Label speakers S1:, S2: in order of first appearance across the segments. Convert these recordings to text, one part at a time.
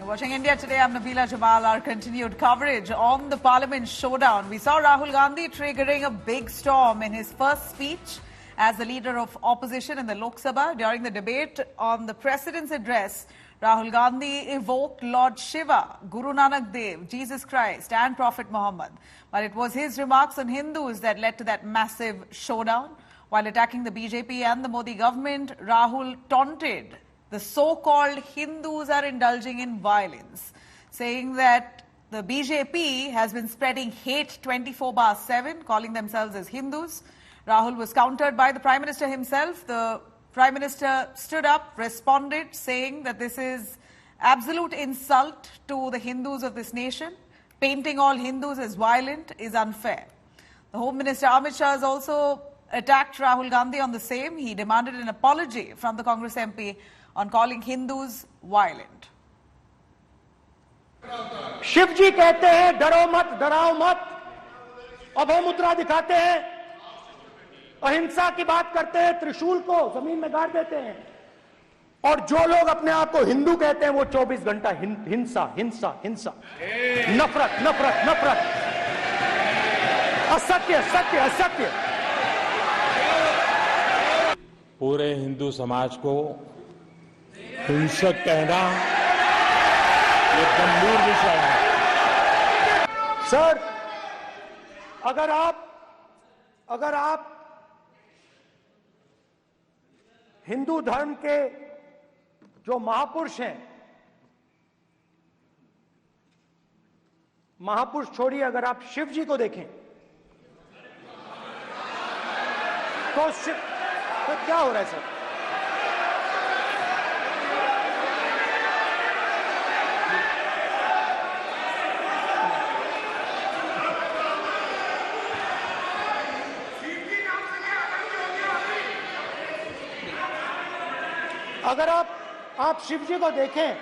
S1: You're watching India Today. I'm Nabila Jamal. Our continued coverage on the Parliament showdown. We saw Rahul Gandhi triggering a big storm in his first speech as the leader of opposition in the Lok Sabha. During the debate on the President's address, Rahul Gandhi evoked Lord Shiva, Guru Nanak Dev, Jesus Christ and Prophet Muhammad. But it was his remarks on Hindus that led to that massive showdown. While attacking the BJP and the Modi government, Rahul taunted the so-called Hindus are indulging in violence, saying that the BJP has been spreading hate 24/7, calling themselves as Hindus. Rahul was countered by the Prime Minister himself. The Prime Minister stood up, responded, saying that this is absolute insult to the Hindus of this nation. Painting all Hindus as violent is unfair. The Home Minister Amit Shah has also attacked Rahul Gandhi on the same. He demanded an apology from the Congress MP on calling Hindus violent.
S2: Shiv जी कहते हैं डरो मत, डराओ मत, अभय मुद्रा दिखाते हैं, अहिंसा की बात करते हैं, त्रिशूल को जमीन में गाड़ देते हैं, और जो लोग अपने आप को हिंदू कहते हैं वो 24 घंटा हिंसा हिंसा हिंसा, नफरत नफरत नफरत, असत्य सत्य असत्य।
S3: पूरे हिंदू समाज को हिंसक कहना ये गंभीर विषय है।
S2: सर, अगर आप हिंदू धर्म के जो महापुरुष हैं, महापुरुष छोड़िए, अगर आप शिव जी को देखें तो क्या हो रहा है सर? अगर आप शिव जी को देखें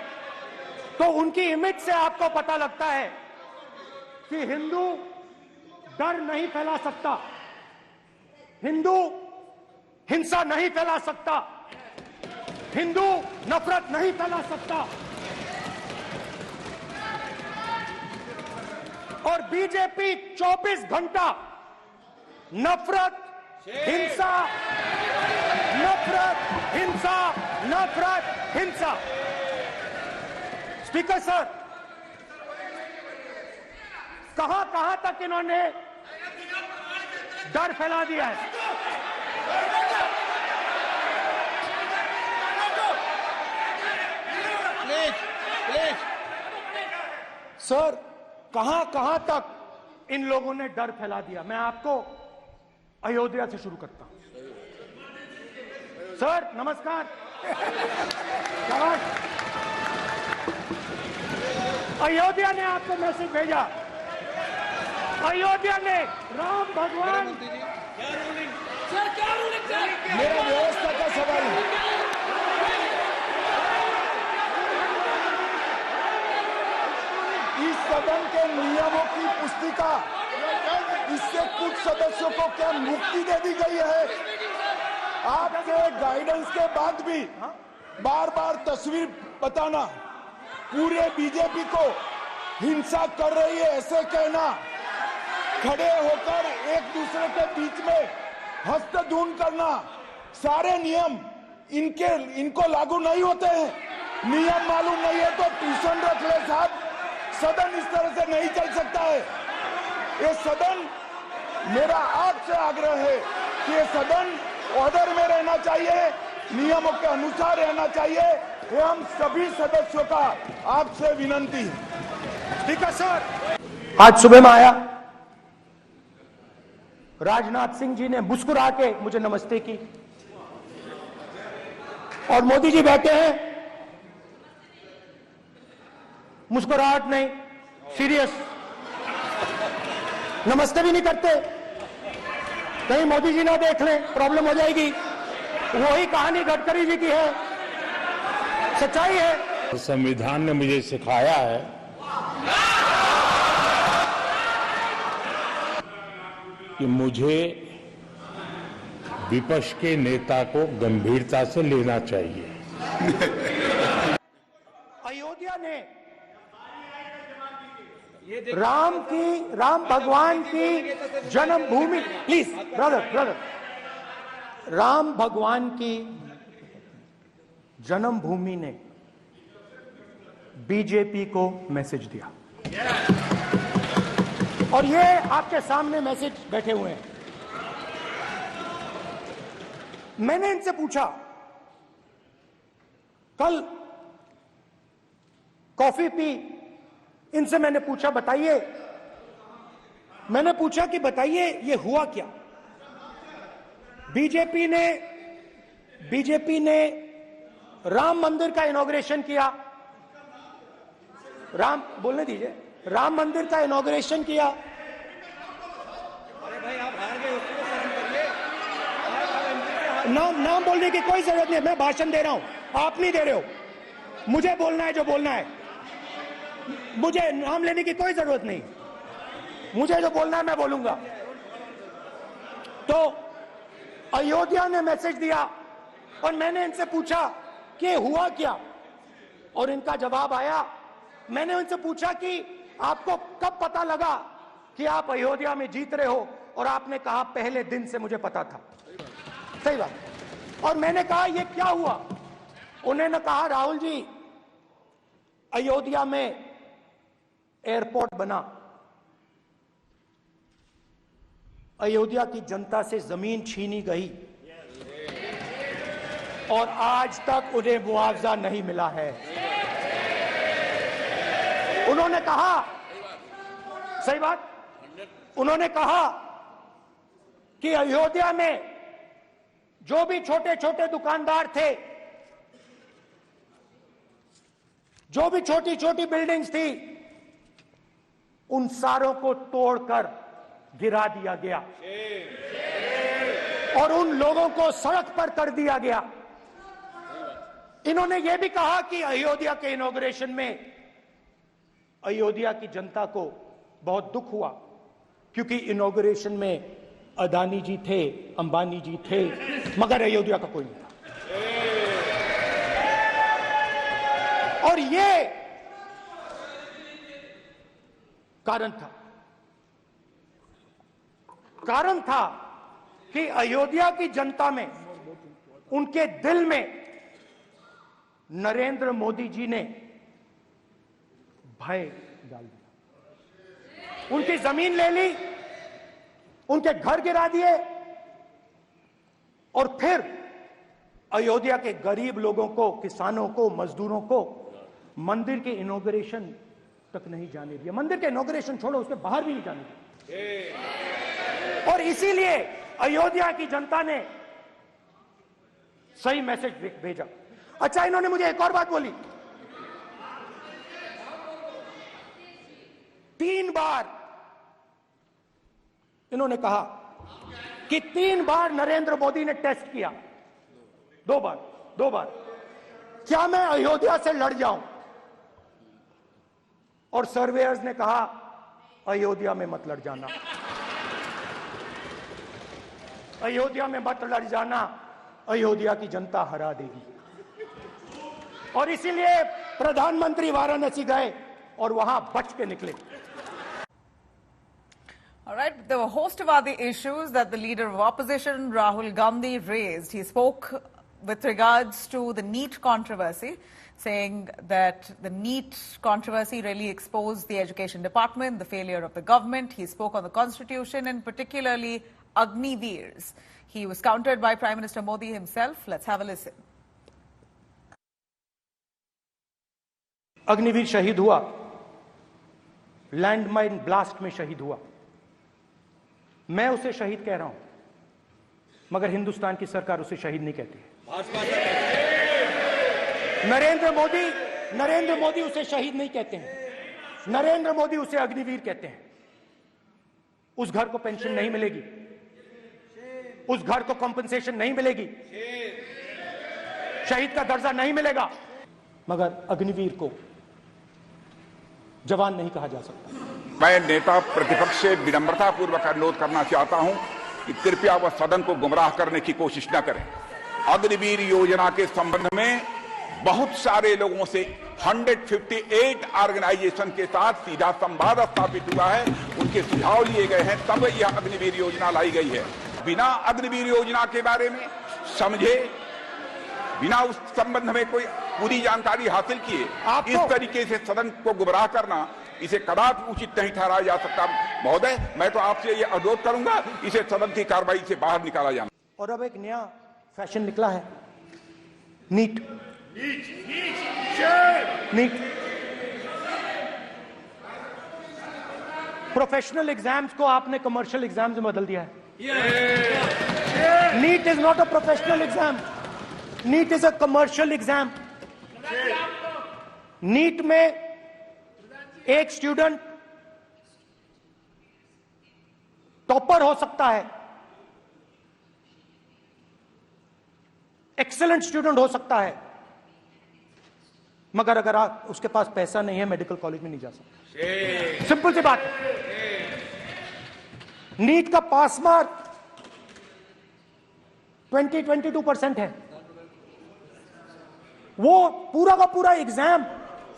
S2: तो उनकी इमेज से आपको पता लगता है कि हिंदू डर नहीं फैला सकता, हिंदू हिंसा नहीं फैला सकता, हिंदू नफरत नहीं फैला सकता। और बीजेपी 24 घंटा नफरत हिंसा नफरत हिंसा नफरत हिंसा। स्पीकर सर, कहां तक इन्होंने डर फैला दिया है? प्लीज सर, कहां तक इन लोगों ने डर फैला दिया? मैं आपको अयोध्या से शुरू करता हूं। सर नमस्कार, अयोध्या ने आपको मैसेज भेजा, अयोध्या ने राम भगवान।
S4: मेरा व्यवस्था का सवाल है। इस सदन के नियमों की पुस्तिका, इससे कुछ सदस्यों को क्या मुक्ति दे दी गई है? आपके गाइडेंस के बाद भी बार बार तस्वीर बताना, पूरे बीजेपी को हिंसा कर रही है ऐसे कहना, खड़े होकर एक दूसरे के बीच में हस्तधून करना, सारे नियम इनको लागू नहीं होते हैं। नियम मालूम नहीं है तो ट्यूशन रख ले साहब, सदन इस तरह से नहीं चल सकता है। ये सदन, मेरा आपसे आग्रह है कि ये सदन ऑर्डर में रहना चाहिए, नियमों के अनुसार रहना चाहिए। ये हम सभी सदस्यों का आपसे विनंती है।
S2: स्पीकर सर, आज सुबह में आया, राजनाथ सिंह जी ने मुस्कुरा के मुझे नमस्ते की, और मोदी जी बैठे हैं, मुस्कुराहट नहीं, सीरियस, नमस्ते भी नहीं करते। कहीं मोदी जी ना देख लें, प्रॉब्लम हो जाएगी। वही कहानी गडकरी जी की है, सच्चाई है।
S3: संविधान ने मुझे सिखाया है कि मुझे विपक्ष के नेता को गंभीरता से लेना चाहिए।
S2: अयोध्या ने राम भगवान की जन्मभूमि, प्लीज ब्रदर, राम भगवान की जन्मभूमि ने बीजेपी को मैसेज दिया, और ये आपके सामने मैसेज बैठे हुए हैं। मैंने इनसे पूछा, कल कॉफी पी, इनसे मैंने पूछा बताइए, मैंने पूछा कि बताइए ये हुआ क्या। बीजेपी ने राम मंदिर का इनॉग्रेशन किया, बोलने दीजिए, राम मंदिर का इनॉग्रेशन किया। अरे भाई आप हार गए, उसको शासन करिए। नाम बोलने की कोई जरूरत नहीं, मैं भाषण दे रहा हूं, आप नहीं दे रहे हो। मुझे बोलना है जो बोलना है, मुझे नाम लेने की कोई जरूरत नहीं, मुझे जो बोलना है मैं बोलूंगा। तो अयोध्या ने मैसेज दिया और मैंने इनसे पूछा कि हुआ क्या, और इनका जवाब आया। मैंने उनसे पूछा कि आपको कब पता लगा कि आप अयोध्या में जीत रहे हो, और आपने कहा पहले दिन से मुझे पता था। सही बात। और मैंने कहा ये क्या हुआ, उन्होंने कहा राहुल जी अयोध्या में एयरपोर्ट बना, अयोध्या की जनता से जमीन छीनी गई और आज तक उन्हें मुआवजा नहीं मिला है। उन्होंने कहा, सही बात, उन्होंने कहा कि अयोध्या में जो भी छोटे छोटे दुकानदार थे, जो भी छोटी छोटी बिल्डिंग्स थी, उन सारों को तोड़कर गिरा दिया गया और उन लोगों को सड़क पर कर दिया गया। इन्होंने यह भी कहा कि अयोध्या के इनॉग्रेशन में अयोध्या की जनता को बहुत दुख हुआ, क्योंकि इनॉग्रेशन में अदानी जी थे, अंबानी जी थे, मगर अयोध्या का कोई नहीं था। और ये कारण था कि अयोध्या की जनता में, उनके दिल में नरेंद्र मोदी जी ने भय डाल दिया। उनकी जमीन ले ली, उनके घर गिरा दिए, और फिर अयोध्या के गरीब लोगों को, किसानों को, मजदूरों को मंदिर के इनॉग्रेशन तक नहीं जाने दिया। मंदिर के इनॉग्रेशन छोड़ो, उसके बाहर भी नहीं जाने दिया। और इसीलिए अयोध्या की जनता ने सही मैसेज भेजा। अच्छा, इन्होंने मुझे एक और बात बोली, 3 बार इन्होंने कहा कि 3 बार नरेंद्र मोदी ने टेस्ट किया, 2 बार क्या मैं अयोध्या से लड़ जाऊं, और सर्वेयर्स ने कहा अयोध्या में मत लड़ जाना, अयोध्या में मत लड़ जाना, अयोध्या की जनता हरा देगी। और इसीलिए प्रधानमंत्री वाराणसी गए और वहां बच के निकले।
S1: All right, there were a host of other issues that the leader of opposition, Rahul Gandhi, raised. He spoke with regards to the NEET controversy, saying that the NEET controversy really exposed the education department, the failure of the government. He spoke on the constitution and particularly Agniveers. He was countered by Prime Minister Modi himself. Let's have a listen.
S2: Agniveer शहीद हुआ, landmine blast में शहीद हुआ। मैं उसे शहीद कह रहा हूं, मगर हिंदुस्तान की सरकार उसे शहीद नहीं कहती। नरेंद्र मोदी उसे शहीद नहीं कहते हैं, नरेंद्र मोदी उसे अग्निवीर कहते हैं। उस घर को पेंशन नहीं मिलेगी, उस घर को कॉम्पेंसेशन नहीं मिलेगी, शहीद का दर्जा नहीं मिलेगा, मगर अग्निवीर को जवान नहीं कहा जा सकता।
S5: मैं नेता प्रतिपक्ष से विनम्रता पूर्वक अनुरोध करना चाहता हूं कि कृपया वह सदन को गुमराह करने की कोशिश न करें। अग्निवीर योजना के संबंध में बहुत सारे लोगों से 158 ऑर्गेनाइजेशन के साथ सीधा संवाद स्थापित हुआ है, उनके सुझाव लिए गए हैं, तब यह अग्निवीर योजना लाई गई है। बिना अग्निवीर योजना के बारे में समझे, बिना उस संबंध में कोई पूरी जानकारी हासिल किए इस तरीके से सदन को गुमराह करना, इसे कदापि उचित नहीं ठहराया जा सकता। महोदय, मैं तो आपसे ये अनुरोध करूंगा, इसे सदन की कार्रवाई से बाहर निकाला जाना।
S2: और अब एक नया फैशन निकला है, नीट। प्रोफेशनल एग्जाम्स को आपने कमर्शियल एग्जाम्स में बदल दिया है। NEET is not a professional exam, NEET is a commercial exam. NEET में एक स्टूडेंट टॉपर हो सकता है, एक्सेलेंट स्टूडेंट हो सकता है, मगर अगर उसके पास पैसा नहीं है, मेडिकल कॉलेज में नहीं जा सकता। सिंपल सी बात। नीट का पास मार्क 22% है। वो पूरा का पूरा एग्जाम,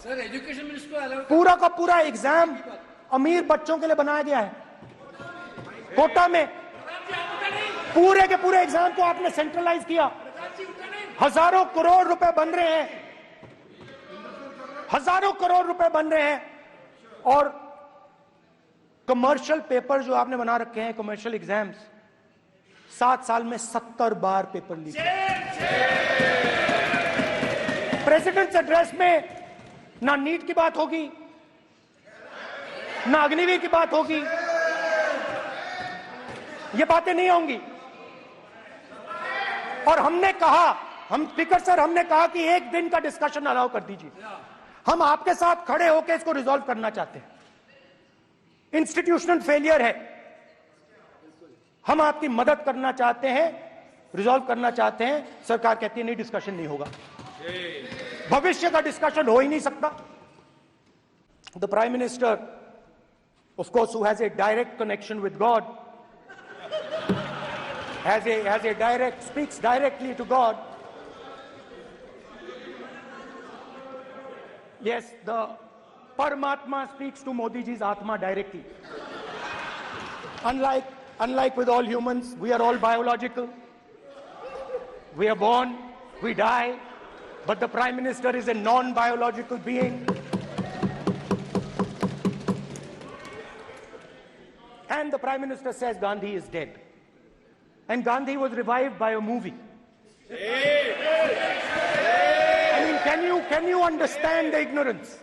S6: सर एजुकेशन मिनिस्टर
S2: पूरा का पूरा एग्जाम अमीर बच्चों के लिए बनाया गया है। कोटा में पूरे के पूरे एग्जाम को आपने सेंट्रलाइज किया। हजारों करोड़ रुपए बन रहे हैं, हजारों करोड़ रुपए बन रहे हैं। और कमर्शियल पेपर जो आपने बना रखे हैं, कमर्शियल एग्जाम्स, 7 साल में 70 बार पेपर लीक। प्रेसिडेंट्स एड्रेस में ना नीट की बात होगी, ना अग्निवीर की बात होगी, ये बातें नहीं होंगी। और हमने कहा, हम स्पीकर सर, हमने कहा कि एक दिन का डिस्कशन अलाउ कर दीजिए। हम आपके साथ खड़े होकर इसको रिजॉल्व करना चाहते हैं। इंस्टीट्यूशनल फेलियर है, हम आपकी मदद करना चाहते हैं, रिजॉल्व करना चाहते हैं। सरकार कहती है नहीं, डिस्कशन नहीं होगा, भविष्य का डिस्कशन हो ही नहीं सकता। The prime minister, of course, who has a direct connection with God, has a direct, speaks directly to God. Yes, the Paramatma speaks to Modi ji's Atma directly. Unlike with all humans, we are all biological. We are born, we die, but the Prime Minister is a non-biological being. And the Prime Minister says Gandhi is dead. And Gandhi was revived by a movie. I mean, can you understand the ignorance?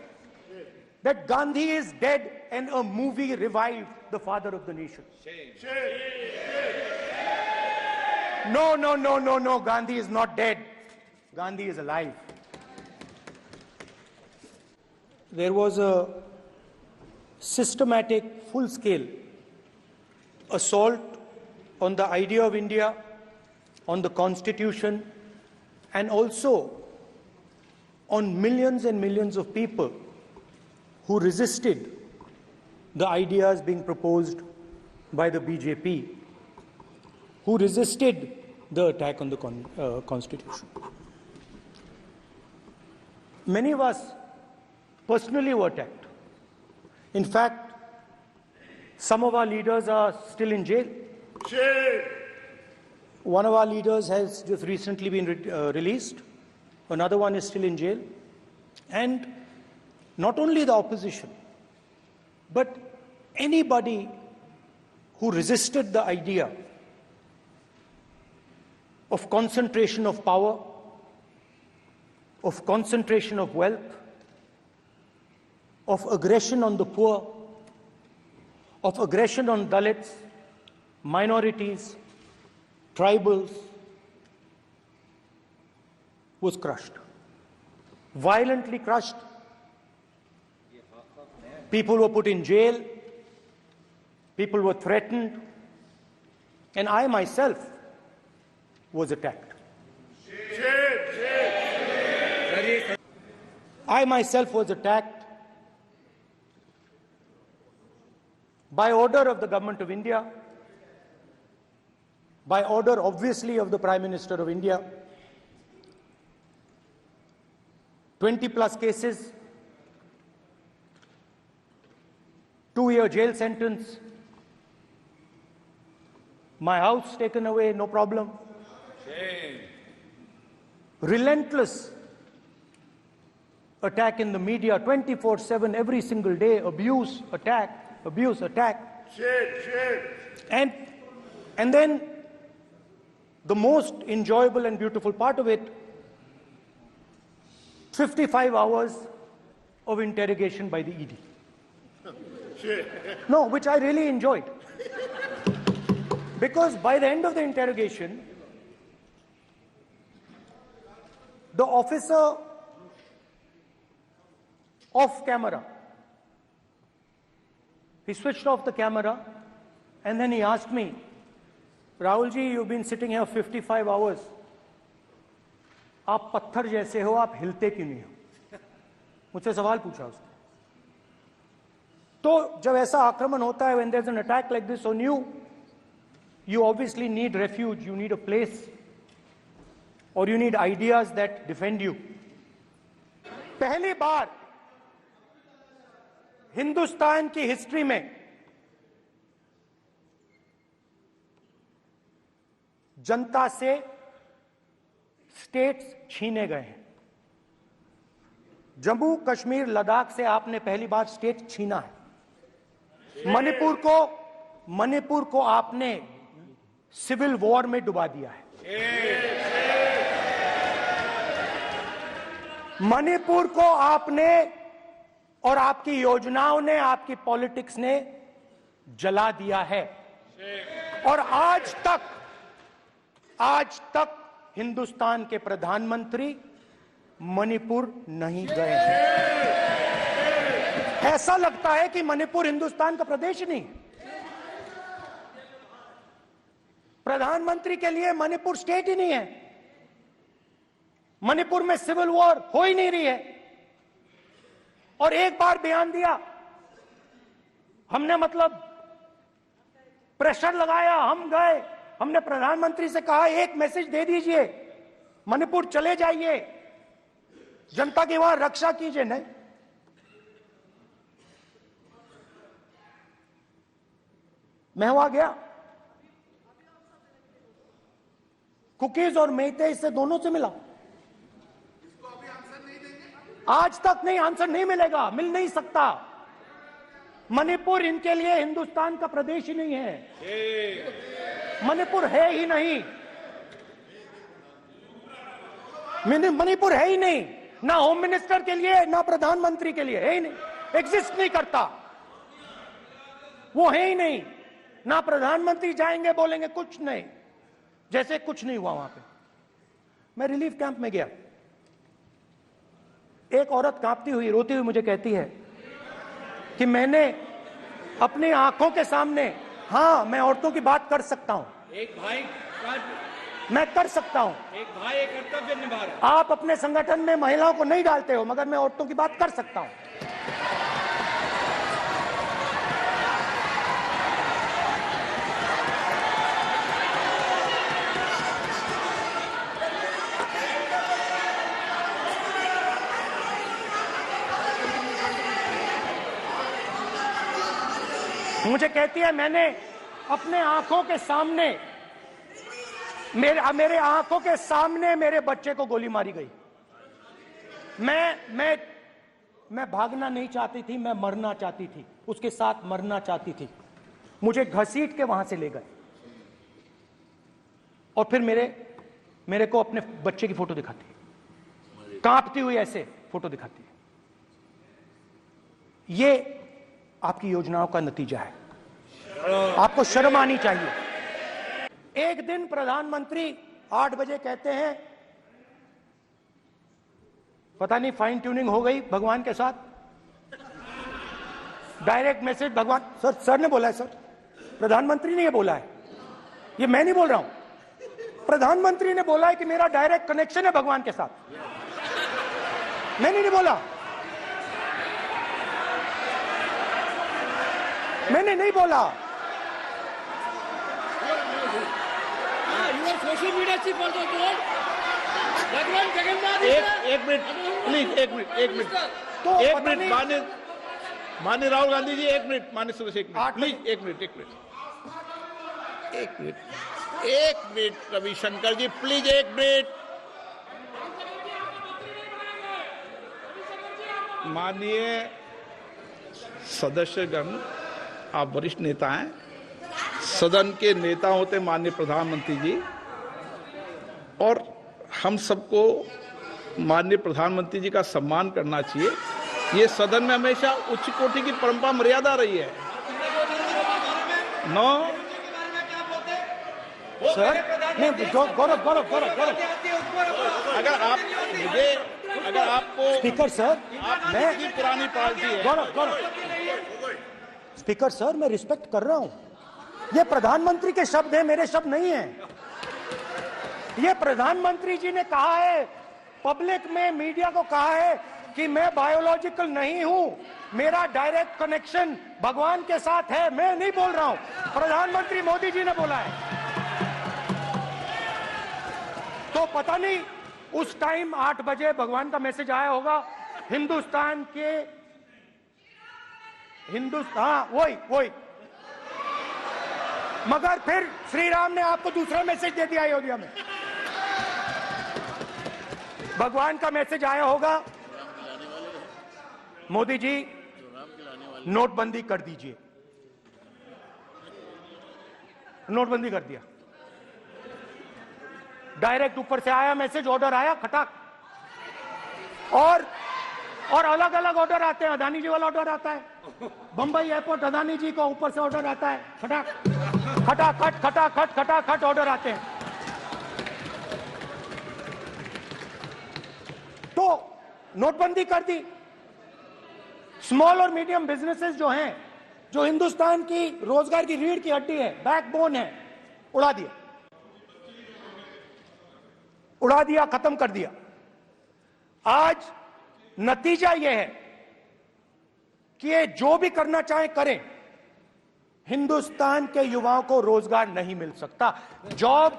S2: That Gandhi is dead and a movie revived the father of the nation. No, Gandhi is not dead. Gandhi is alive. There was a systematic, full-scale assault on the idea of India, on the Constitution, and also on millions and millions of people who resisted the ideas being proposed by the BJP, who resisted the attack on the Constitution. Many of us personally were attacked. In fact, some of our leaders are still in jail. One of our leaders has just recently been released. Another one is still in jail. And not only the opposition, but anybody who resisted the idea of concentration of power, of concentration of wealth, of aggression on the poor, of aggression on Dalits, minorities, tribals, was crushed. Violently crushed. People were put in jail. People were threatened. And I myself was attacked. I myself was attacked by order of the Government of India, by order, obviously, of the Prime Minister of India. 20+ cases, 2-year jail sentence, my house taken away, no problem. Relentless attack in the media, 24/7, every single day, abuse, attack. And then the most enjoyable and beautiful part of it, 55 hours of interrogation by the ED. No, which I really enjoyed. Because by the end of the interrogation, the officer off camera, he switched off the camera and then he asked me, Rahul ji, you've been sitting here 55 hours. आप पत्थर जैसे हो, आप हिलते क्यों नहीं हो? मुझसे सवाल पूछा उसने. तो जब ऐसा आक्रमण होता है, when there's an attack like this on you, you obviously need refuge, you need a place, or you need ideas that defend you. पहली बार हिंदुस्तान की हिस्ट्री में जनता से स्टेट्स छीने गए हैं. जम्मू कश्मीर लद्दाख से आपने पहली बार स्टेट छीना है. मणिपुर को आपने सिविल वॉर में डुबा दिया है. मणिपुर को आपने और आपकी योजनाओं ने, आपकी पॉलिटिक्स ने जला दिया है. और आज तक हिंदुस्तान के प्रधानमंत्री मणिपुर नहीं गए हैं. ऐसा लगता है कि मणिपुर हिंदुस्तान का प्रदेश नहीं. प्रधानमंत्री के लिए मणिपुर स्टेट ही नहीं है. मणिपुर में सिविल वॉर हो ही नहीं रही है. और एक बार बयान दिया, हमने मतलब प्रेशर लगाया, हम गए, हमने प्रधानमंत्री से कहा एक मैसेज दे दीजिए, मणिपुर चले जाइए, जनता की वहां रक्षा कीजिए. नहीं, मैं वहां गया, कुकीज और मेहते से दोनों से मिला. आज तक नहीं, आंसर नहीं मिलेगा, मिल नहीं सकता. मणिपुर इनके लिए हिंदुस्तान का प्रदेश ही नहीं है. मणिपुर है ही नहीं. मणिपुर है ही नहीं, ना होम मिनिस्टर के लिए, ना प्रधानमंत्री के लिए, है ही नहीं, एग्जिस्ट नहीं करता. वो है ही नहीं. ना प्रधानमंत्री जाएंगे बोलेंगे कुछ नहीं, जैसे कुछ नहीं हुआ वहां पे. मैं रिलीफ कैंप में गया, एक औरत कांपती हुई, रोती हुई मुझे कहती है कि मैंने अपनी आंखों के सामने, हाँ मैं औरतों की बात कर सकता हूं,
S6: एक भाई
S2: मैं कर सकता हूं.
S6: एक भाई एक कर्तव्य निभा रहा.
S2: आप अपने संगठन में महिलाओं को नहीं डालते हो, मगर मैं औरतों की बात कर सकता हूं. मुझे कहती है मैंने अपने आंखों के सामने, मेरे आंखों के सामने मेरे बच्चे को गोली मारी गई. मैं भागना नहीं चाहती थी, मैं मरना चाहती थी, उसके साथ मरना चाहती थी. मुझे घसीट के वहां से ले गए और फिर मेरे को अपने बच्चे की फोटो दिखाती है, कांपती हुई ऐसे फोटो दिखाती है. ये आपकी योजनाओं का नतीजा है. आपको शर्म आनी चाहिए. एक दिन प्रधानमंत्री 8 बजे कहते हैं, पता नहीं फाइन ट्यूनिंग हो गई भगवान के साथ, डायरेक्ट मैसेज भगवान. सर ने बोला है, सर प्रधानमंत्री ने ये बोला है, ये मैं नहीं बोल रहा हूं. प्रधानमंत्री ने बोला है कि मेरा डायरेक्ट कनेक्शन है भगवान के साथ. मैंने नहीं बोला, मैंने नहीं बोला.
S6: You are social media chief also told. एक मिनट प्लीज, एक मिनट
S2: तो
S6: एक
S2: पता
S6: मिनट
S2: नहीं-
S6: माननीय राहुल गांधी जी, एक मिनट, माननीय सुरेश, एक मिनट
S2: 8
S6: प्लीज, एक मिनट रविशंकर जी, प्लीज एक मिनट। माननीय सदस्यगण, आप वरिष्ठ नेता हैं, सदन के नेता होते माननीय प्रधानमंत्री जी, और हम सबको माननीय प्रधानमंत्री जी का सम्मान करना चाहिए। ये सदन में हमेशा उच्च कोटि की परंपरा मर्यादा रही है। नो
S2: सर, नहीं, गौरव,
S6: अगर आपको
S2: स्पीकर सर, मैं
S6: कितनी पुरानी पार्टी है।
S2: गौरव, स्पीकर सर, मैं रिस्पेक्ट कर रहा हूं। ये प्रधानमंत्री के शब्द हैं, मेरे शब्द नहीं हैं। ये प्रधानमंत्री जी ने कहा है, पब्लिक में, मीडिया को कहा है कि मैं बायोलॉजिकल नहीं हूं, मेरा डायरेक्ट कनेक्शन भगवान के साथ है। मैं नहीं बोल रहा हूं, प्रधानमंत्री मोदी जी ने बोला है। तो पता नहीं उस टाइम 8 बजे भगवान का मैसेज आया होगा हिंदुस्तान, वही मगर फिर श्री राम ने आपको दूसरा मैसेज दे दिया अयोध्या में। भगवान का मैसेज आया होगा, मोदी जी नोटबंदी कर दीजिए। नोटबंदी कर दिया, डायरेक्ट ऊपर से आया मैसेज, ऑर्डर आया खटाक। और अलग अलग ऑर्डर आते हैं। अदानी जी वाला ऑर्डर आता है, बंबई एयरपोर्ट अदानी जी को ऊपर से ऑर्डर आता है, खटाखट ऑर्डर आते हैं। तो नोटबंदी कर दी। स्मॉल और मीडियम बिजनेसेस जो हैं, जो हिंदुस्तान की रोजगार की रीढ़ की हड्डी है, बैकबोन है, उड़ा दिया, खत्म कर दिया। आज नतीजा यह है कि ये जो भी करना चाहे करें, हिंदुस्तान के युवाओं को रोजगार नहीं मिल सकता। Job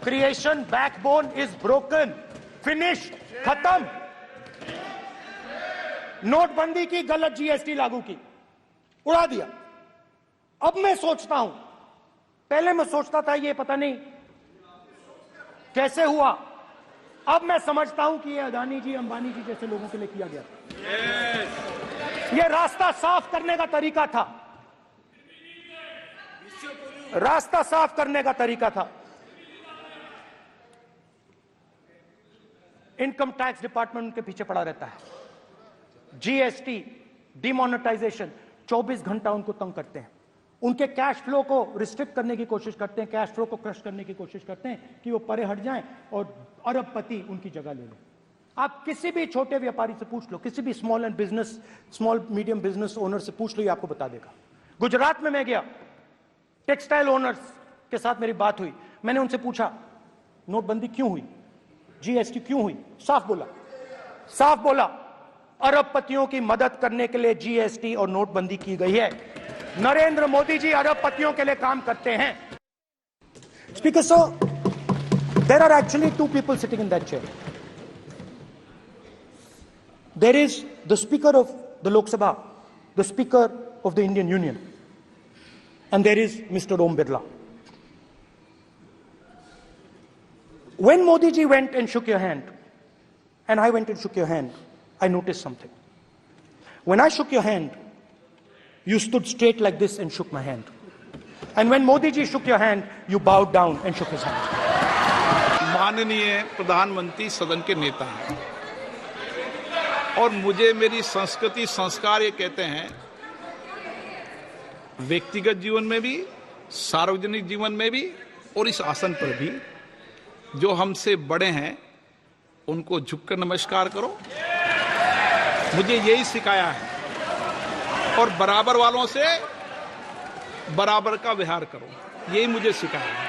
S2: creation backbone is broken, finish, खत्म। नोटबंदी की, गलत जीएसटी लागू की, उड़ा दिया। अब मैं सोचता हूं, पहले मैं सोचता था ये पता नहीं कैसे हुआ, अब मैं समझता हूं कि ये अदानी जी, अंबानी जी जैसे लोगों के लिए किया गया था। ये रास्ता साफ करने का तरीका था, रास्ता साफ करने का तरीका था। इनकम टैक्स डिपार्टमेंट उनके पीछे पड़ा रहता है। जीएसटी, डिमोनेटाइजेशन, 24 घंटा उनको तंग करते हैं। उनके कैश फ्लो को रिस्ट्रिक्ट करने की कोशिश करते हैं, कैश फ्लो को क्रश करने की कोशिश करते हैं कि वो परे हट जाएं और अरबपति उनकी जगह ले लें। आप किसी भी छोटे व्यापारी से पूछ लो, किसी भी स्मॉल मीडियम बिजनेस ओनर से पूछ लो, ये आपको बता देगा। गुजरात में मैं गया, टेक्सटाइल ओनर्स के साथ मेरी बात हुई। मैंने उनसे पूछा नोटबंदी क्यों हुई, जीएसटी क्यों हुई? साफ बोला अरबपतियों की मदद करने के लिए जीएसटी और नोटबंदी की गई है। नरेंद्र मोदी जी अरबपतियों के लिए काम करते हैं। Speaker sir, there are actually 2 people sitting in that chair. There is the Speaker of the Lok Sabha, the Speaker of the Indian Union, and there is Mr. Om Birla. When Modi ji went and shook your hand, and I went and shook your hand, I noticed something. When I shook your hand, you stood straight like this and shook my hand. And when Modi ji shook your hand, you bowed down and shook his hand.
S6: माननीय प्रधानमंत्री सदन के नेता हैं और मुझे मेरी संस्कृति संस्कार ये कहते हैं, व्यक्तिगत जीवन में भी, सार्वजनिक जीवन में भी और इस आसन पर भी, जो हमसे बड़े हैं उनको झुककर नमस्कार करो। मुझे यही सिखाया है और बराबर वालों से बराबर का व्यवहार करो, यही मुझे सिखाया है।